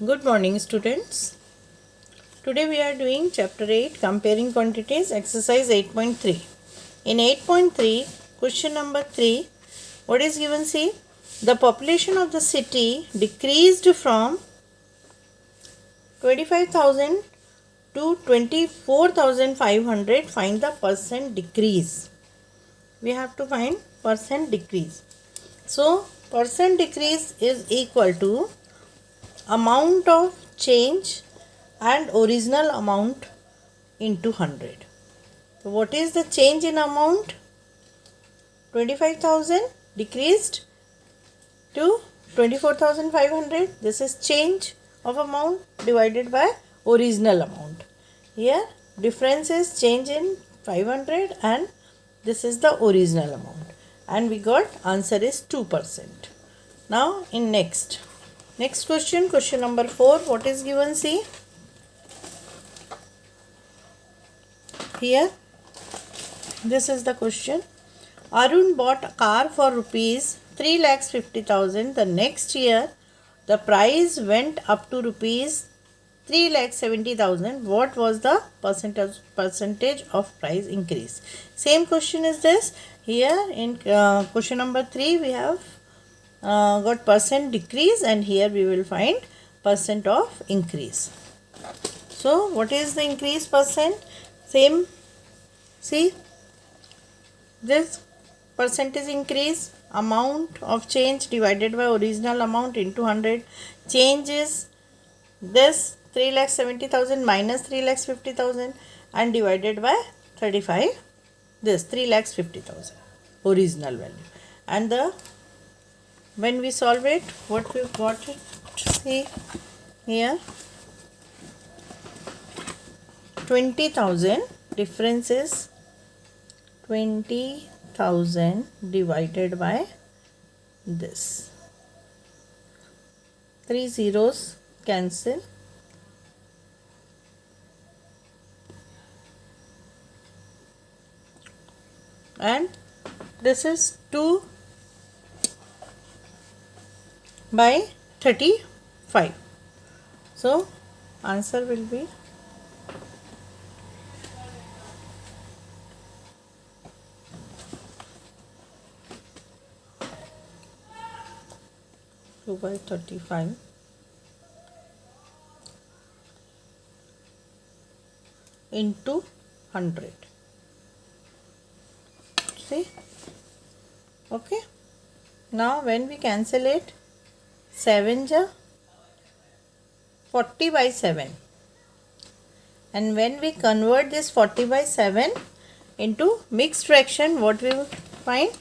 Good morning, students. Today we are doing chapter 8, comparing quantities, exercise 8.3. In 8.3, question number 3, what is given? See, the population of the city decreased from 25,000 to 24,500. Find the percent decrease. We have to find percent decrease. So, percent decrease is equal to amount of change and original amount into 100. So what is the change in amount? 25,000 decreased to 24,500. This is change of amount divided by original amount. Here difference is change in 500 and this is the original amount, and we got answer is 2%. Now in next question number 4, what is given? See, here this is the question. Arun bought a car for rupees 3,50,000. The next year the price went up to rupees 3,70,000. What was the percentage of price increase? Same question is this. Here in question number 3 we have got percent decrease, and here we will find percent of increase. So what is the increase percent? Same. See, this percentage increase, amount of change divided by original amount into 100. Change is this 3,70,000 minus 3,50,000 and divided by 35. This 3,50,000 original value, and the when we solve it, what we got it? See here, 20,000 difference is 20,000 divided by this. 3 zeros cancel, and this is 2 by 35. So answer will be 2 by 35 into 100. See, okay. Now when we cancel it, 7 ja 40 by 7, and when we convert this 40 by 7 into mixed fraction, what we will find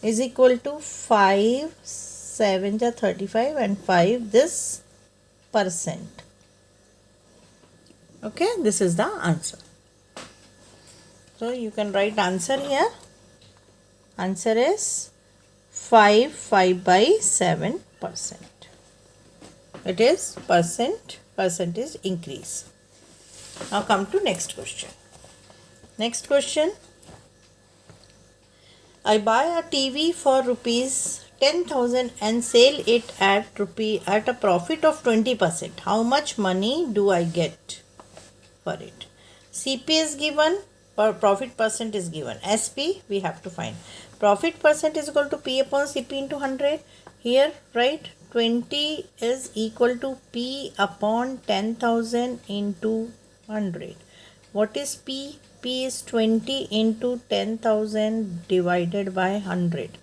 is equal to 5 7 ja 35 and 5 this percent. Okay, this is the answer. So you can write answer here. Answer is 5 by 7%. It is percentage increase. Now come to next question. Next question. I buy a TV for rupees 10,000 and sell it at a profit of 20%. How much money do I get for it? CP is given, profit percent is given. SP we have to find. Profit percent is equal to P upon CP into 100. Here write 20 is equal to P upon 10,000 into 100. What is P? P is 20 into 10,000 divided by 100.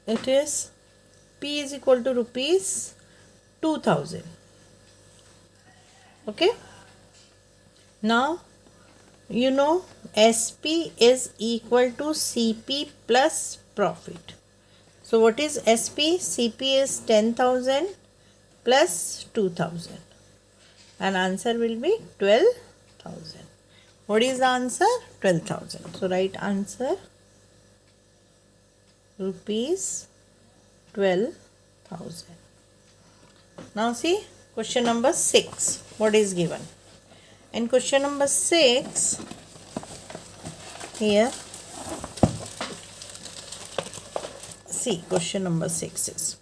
It is P is equal to rupees 2,000. Okay. Now you know SP is equal to CP plus profit. So what is SP? CP is 10,000 plus 2,000, and answer will be 12,000. What is the answer? 12,000. So write answer rupees 12,000. Now see question number 6. What is given? In question number 6, here see question number 6 is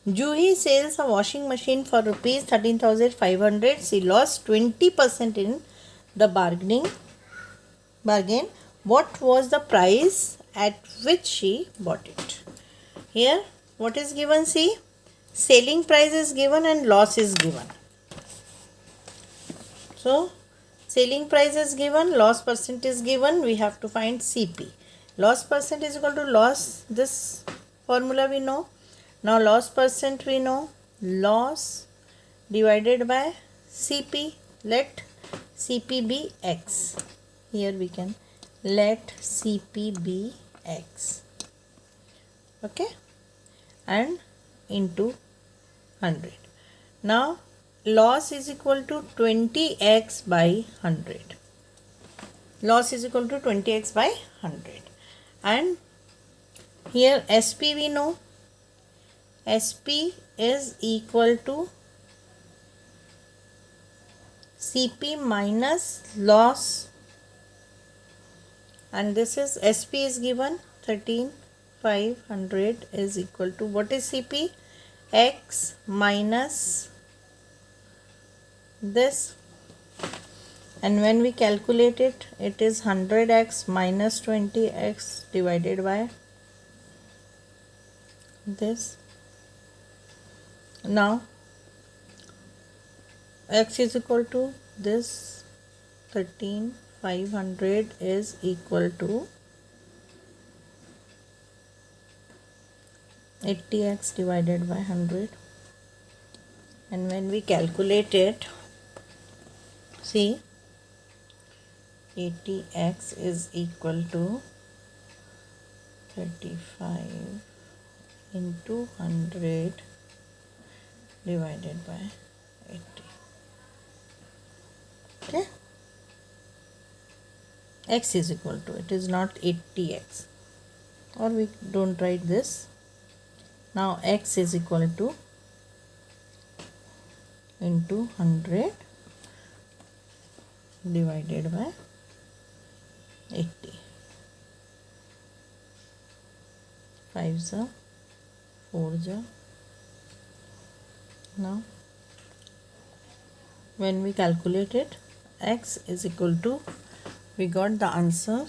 Juhi sells a washing machine for rupees 13,500. She lost 20% in the bargain. What was the price at which she bought it? Here, what is given? See, selling price is given and loss is given. So, selling price is given, loss percent is given. We have to find CP. Loss percent is equal to loss. This formula we know. Now, loss percent we know. Loss divided by CP. Let CP be X. Here we can let CP be X. Okay. And into 100. Now, loss is equal to 20x by 100. Loss is equal to 20x by 100. And here SP we know. SP is equal to CP minus loss. And this is SP is given 13,500 is equal to, what is CP? X minus this, and when we calculate it, it is 100x minus 20x divided by this. Now x is equal to this 13,500 is equal to 80x divided by 100, and when we calculate it, see, 80x is equal to 35 into 100 divided by 80. Okay. X is equal to, it is not 80x, or we don't write this. Now x is equal to into 100 divided by 80. 5s are 4s are. Now when we calculate it, x is equal to, we got the answer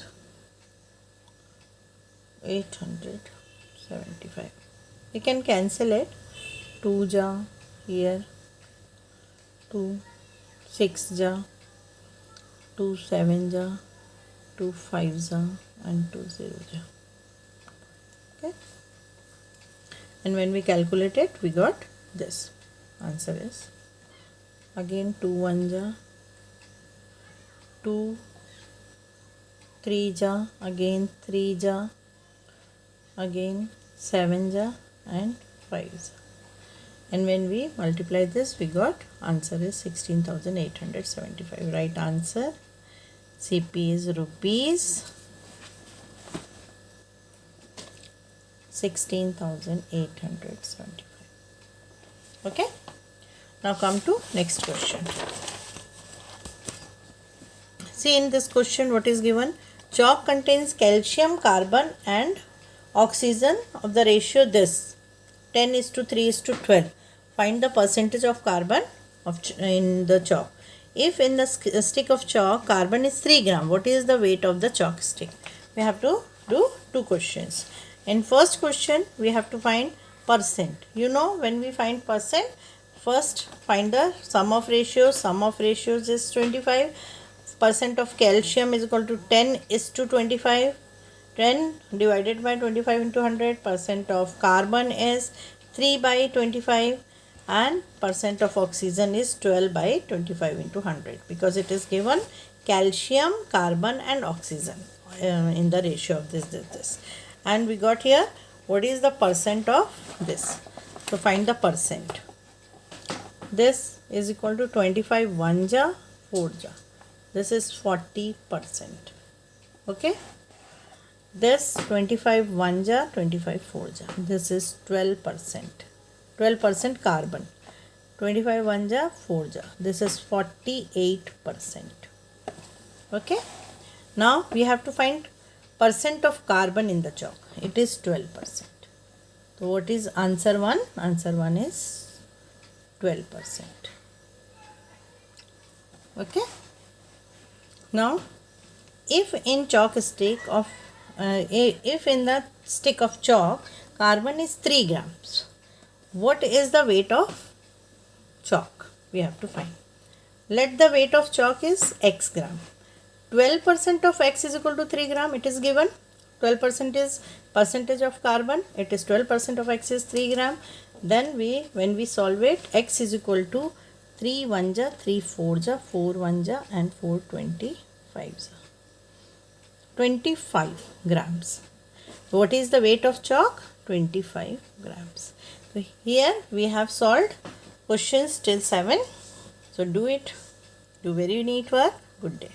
875. We can cancel it. 2 ja here, 2 6 ja, 2 7 ja, 2 5 ja, and 2 0 ja. Okay. And when we calculate it, we got this. Answer is again 2 1 ja, 2 3 ja, again 3 ja, again 7 ja, and 5 ja. And when we multiply this, we got answer is 16,875. Right answer, CP is rupees 16,875. Okay. Now come to next question. See, in this question what is given? Chalk contains calcium, carbon and oxygen of the ratio this 10:3:12. Find the percentage of carbon in the chalk. If in the stick of chalk carbon is 3 gram, what is the weight of the chalk stick? We have to do two questions. In first question, we have to find percent. You know, when we find percent, first find the sum of ratios. Sum of ratios is 25. Percent of calcium is equal to 10:25. 10 divided by 25 into 100. Percent of carbon is 3 by 25, and percent of oxygen is 12 by 25 into 100, because it is given calcium, carbon and oxygen in the ratio of this. And we got here what is the percent of this. So find the percent. This is equal to 25 1 ja, 4 ja. This is 40%. Okay. This 25 1 ja, 25 4 ja. This is 12%. 12% carbon. 25 1 ja, 4 ja. This is 48%. Okay. Now we have to find percent of carbon in the chalk. It is 12%. So So what is answer 1? Answer 1 is 12%. Okay. Now, if in the stick of chalk carbon is 3 grams, what is the weight of chalk? We have to find. Let the weight of chalk is x gram. 12% of x is equal to 3 gram. It is given. 12% is percentage of carbon. It is 12% of x is 3 gram. Then when we solve it, x is equal to 3 1 ja, 3 4 ja, 4 1 ja, and 4 25 ja. 25 grams. What is the weight of chalk? 25 grams. So here we have solved questions till 7. So do it. Do very neat work. Good day.